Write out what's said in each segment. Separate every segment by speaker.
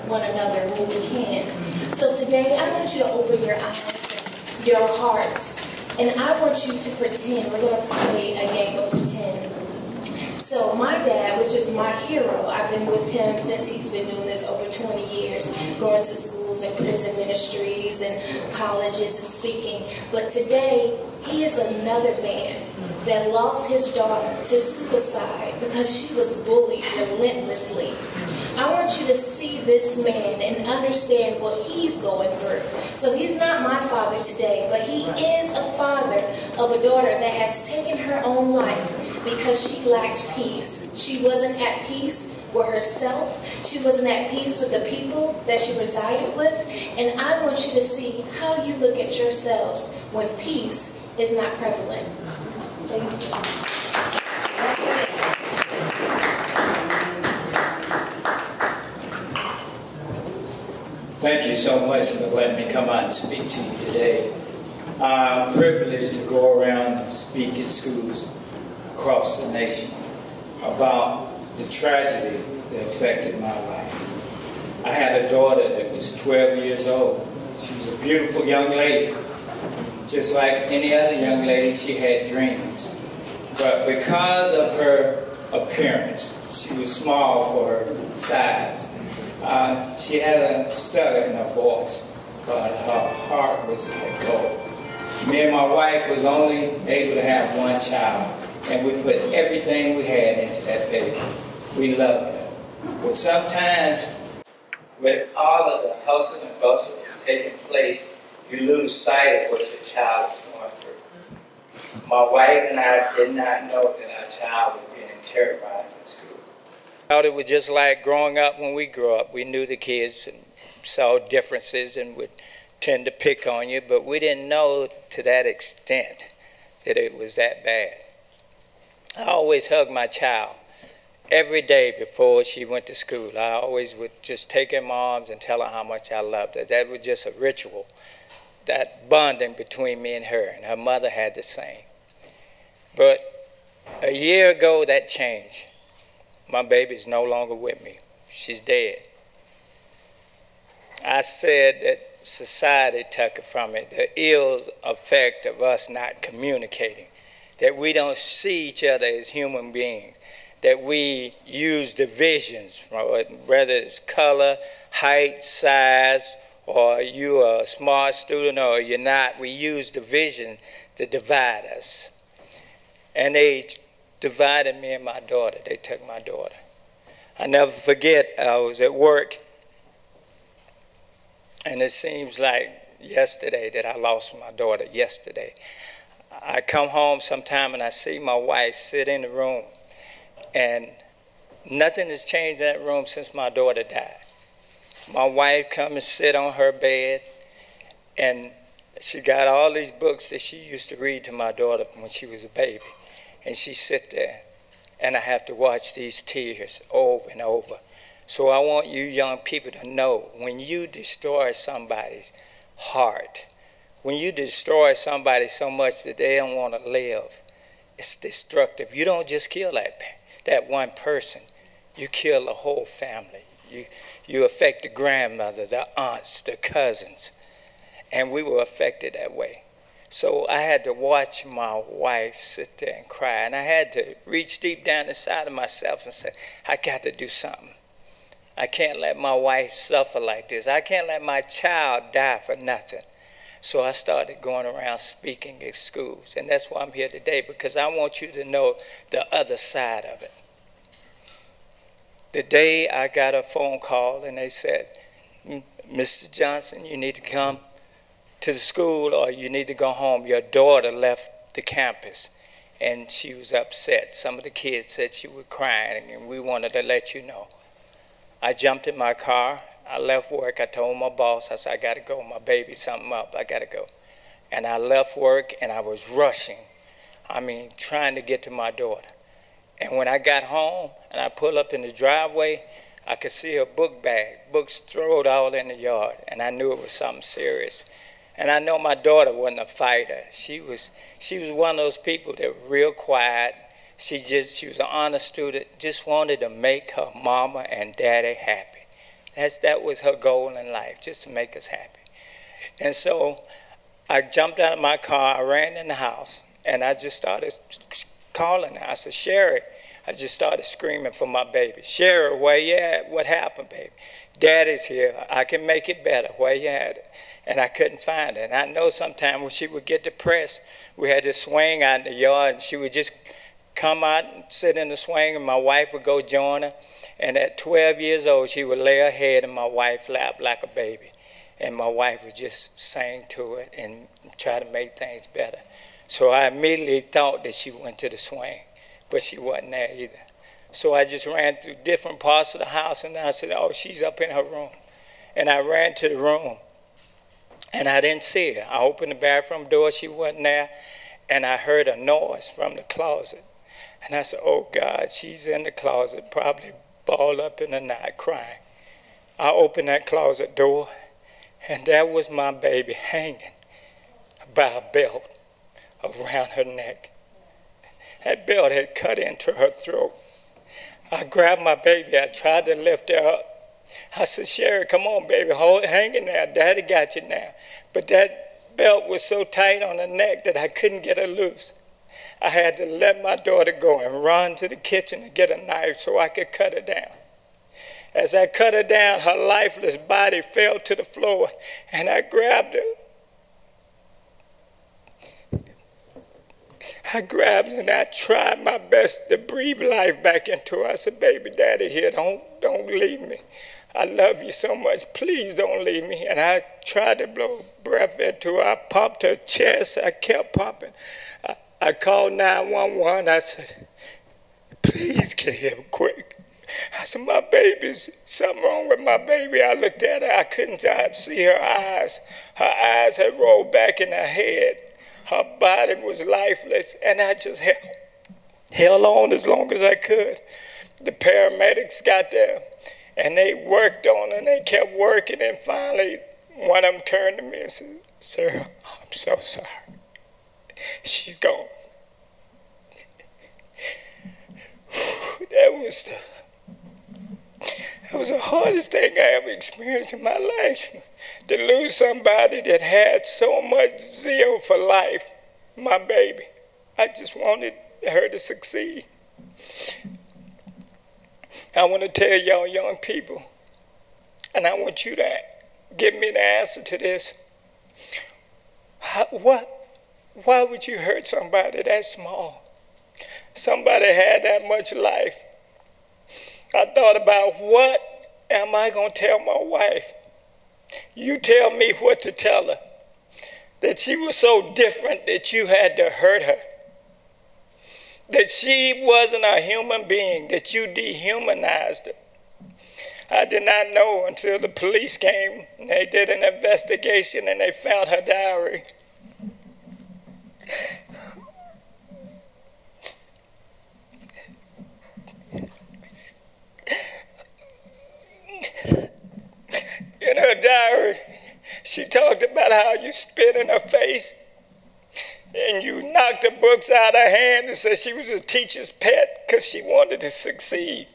Speaker 1: one another when we can. So today, I want you to open your eyes and your hearts, and I want you to pretend. We're going to play a game of pretend. So my dad, which is my hero, I've been with him since he's been doing this over 20 years, going to schools and prison ministries and colleges and speaking. But today, he is another man that lost his daughter to suicide because she was bullied relentlessly. I want you to see this man and understand what he's going through. So he's not my father today, but he is a father of a daughter that has taken her own life because she lacked peace. She wasn't at peace with herself. She wasn't at peace with the people that she resided with. And I want you to see how you look at yourselves when peace is not prevalent. Thank you.
Speaker 2: Thank you so much for letting me come out and speak to you today. I'm privileged to go around and speak in schools across the nation about the tragedy that affected my life. I had a daughter that was 12 years old. She was a beautiful young lady. Just like any other young lady, she had dreams. But because of her appearance, she was small for her size. She had a stutter in her voice, but her heart was like gold. Me and my wife was only able to have one child, and we put everything we had into that baby. We loved her. But sometimes, with all of the hustle and bustle that's taking place, you lose sight of what your child is going through. My wife and I did not know that our child was being terrorized in school. It was just like growing up when we grew up. We knew the kids and saw differences and would tend to pick on you, but we didn't know to that extent that it was that bad. I always hugged my child every day before she went to school. I always would just take her in my arms and tell her how much I loved her. That was just a ritual, that bonding between me and her mother had the same. But a year ago, that changed. My baby's no longer with me. She's dead. I said that society took it from it, the ill effect of us not communicating, that we don't see each other as human beings, that we use divisions, whether it's color, height, size, or you're a smart student or you're not. We use division to divide us. And they divided me and my daughter. They took my daughter. I never forget, I was at work, and it seems like yesterday that I lost my daughter, yesterday. I come home sometime and I see my wife sit in the room, and nothing has changed in that room since my daughter died. My wife come and sit on her bed, and she got all these books that she used to read to my daughter when she was a baby. And she sit there, and I have to watch these tears over and over. So I want you young people to know, when you destroy somebody's heart, when you destroy somebody so much that they don't want to live, it's destructive. You don't just kill that one person. You kill the whole family. You affect the grandmother, the aunts, the cousins. And we were affected that way. So I had to watch my wife sit there and cry. And I had to reach deep down inside of myself and say, I got to do something. I can't let my wife suffer like this. I can't let my child die for nothing. So I started going around speaking at schools. And that's why I'm here today, because I want you to know the other side of it. The day I got a phone call and they said, Mr. Johnson, you need to come to the school or you need to go home. Your daughter left the campus and she was upset. Some of the kids said she was crying and we wanted to let you know. I jumped in my car. I left work. I told my boss, I said, I got to go. My baby's something up. I got to go. And I left work and I was rushing. I mean, trying to get to my daughter. And when I got home and I pulled up in the driveway, I could see her book bag, books thrown all in the yard. And I knew it was something serious. And I know my daughter wasn't a fighter. She was one of those people that were real quiet. She was an honor student, just wanted to make her mama and daddy happy. That was her goal in life, just to make us happy. And so I jumped out of my car, I ran in the house, and I just started calling her. I said, Sherry. I just started screaming for my baby. Sherry, where you at? What happened, baby? Daddy's here. I can make it better. Where you at? And I couldn't find her. And I know sometimes when she would get depressed, we had this swing out in the yard, and she would just come out and sit in the swing, and my wife would go join her. And at 12 years old, she would lay her head in my wife's lap like a baby. And my wife would just sing to it and try to make things better. So I immediately thought that she went to the swing, but she wasn't there either. So I just ran through different parts of the house, and I said, oh, she's up in her room. And I ran to the room, and I didn't see her. I opened the bathroom door, she wasn't there, and I heard a noise from the closet. And I said, oh, God, she's in the closet, probably balled up in the night crying. I opened that closet door, and there was my baby hanging by a belt around her neck. That belt had cut into her throat. I grabbed my baby. I tried to lift her up. I said, Sherry, come on, baby, hang in there. Daddy got you now. But that belt was so tight on her neck that I couldn't get her loose. I had to let my daughter go and run to the kitchen to get a knife so I could cut her down. As I cut her down, her lifeless body fell to the floor, and I grabbed her. I grabbed her and I tried my best to breathe life back into her. I said, baby, Daddy here, don't leave me. I love you so much. Please don't leave me. And I tried to blow breath into her. I pumped her chest. I kept pumping. I called 911. I said, please get here quick. I said, my baby's something wrong with my baby. I looked at her. I couldn't see her eyes. Her eyes had rolled back in her head. Her body was lifeless, and I just held on as long as I could. The paramedics got there, and they worked on her, and they kept working, and finally one of them turned to me and said, sir, I'm so sorry. She's gone. That was the hardest thing I ever experienced in my life. To lose somebody that had so much zeal for life, my baby. I just wanted her to succeed. I want to tell y'all young people, and I want you to give me the answer to this. Why would you hurt somebody that small? Somebody had that much life. I thought about, what am I going to tell my wife? You tell me what to tell her. That she was so different that you had to hurt her. That she wasn't a human being, that you dehumanized her. I did not know until the police came. And they did an investigation and they found her diary. In her diary, she talked about how you spit in her face and you knocked her books out of her hand and said she was a teacher's pet because she wanted to succeed.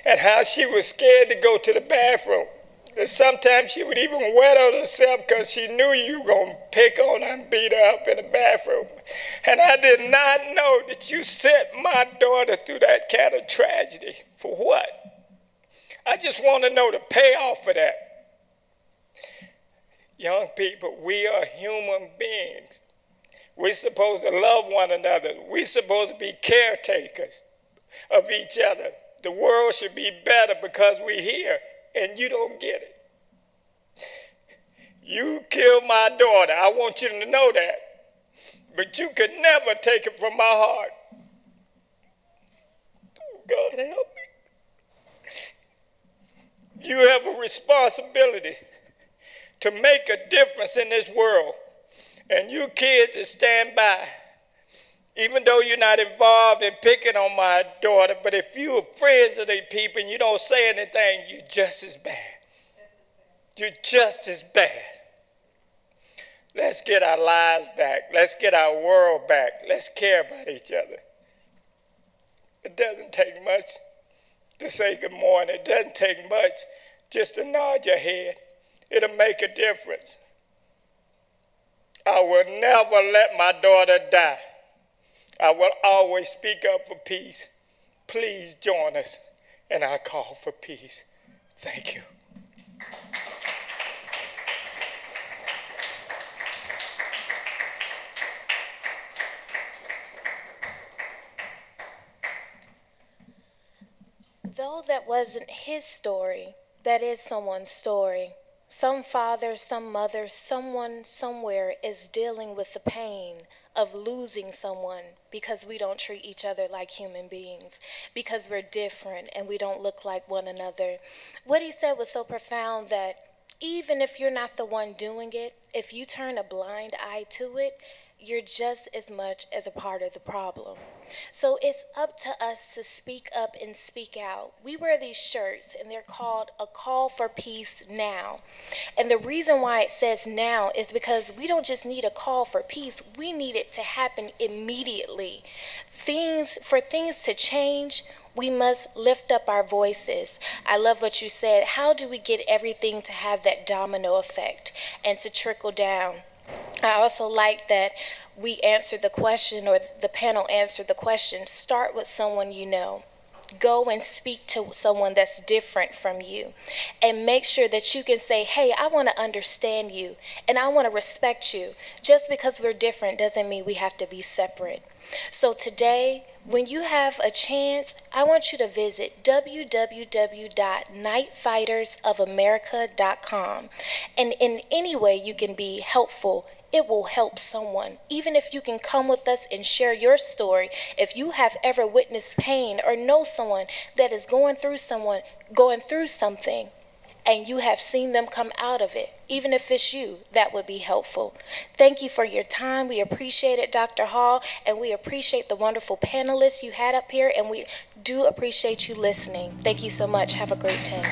Speaker 2: And how she was scared to go to the bathroom. That sometimes she would even wet on herself because she knew you were going to pick on her and beat her up in the bathroom. And I did not know that you sent my daughter through that kind of tragedy. For what? I just want to know the payoff for that. Young people, we are human beings. We're supposed to love one another. We're supposed to be caretakers of each other. The world should be better because we're here, and you don't get it. You killed my daughter. I want you to know that. But you could never take it from my heart. Oh, God, help me. You have a responsibility to make a difference in this world. And you kids that stand by, even though you're not involved in picking on my daughter, but if you're friends of these people and you don't say anything, you're just as bad. You're just as bad. Let's get our lives back. Let's get our world back. Let's care about each other. It doesn't take much to say good morning. It doesn't take much just to nod your head. It'll make a difference. I will never let my daughter die. I will always speak up for peace. Please join us in our call for peace. Thank you.
Speaker 1: Though that wasn't his story, that is someone's story. Some father, some mother, someone somewhere is dealing with the pain of losing someone because we don't treat each other like human beings, because we're different and we don't look like one another. What he said was so profound that even if you're not the one doing it, if you turn a blind eye to it, you're just as much as a part of the problem. So it's up to us to speak up and speak out. We wear these shirts and they're called A Call for Peace Now. And the reason why it says now is because we don't just need a call for peace, we need it to happen immediately. For things to change, we must lift up our voices. I love what you said. How do we get everything to have that domino effect and to trickle down? I also like that we answered the question, or the panel answered the question, start with someone you know. Go and speak to someone that's different from you and make sure that you can say, hey, I want to understand you and I want to respect you. Just because we're different doesn't mean we have to be separate. So today, when you have a chance, I want you to visit www.nightfightersofamerica.com. And in any way you can be helpful, it will help someone. Even if you can come with us and share your story, if you have ever witnessed pain or know someone that is going through something, and you have seen them come out of it, even if it's you, that would be helpful. Thank you for your time. We appreciate it, Dr. Hall, and we appreciate the wonderful panelists you had up here, and we do appreciate you listening. Thank you so much. Have a great day.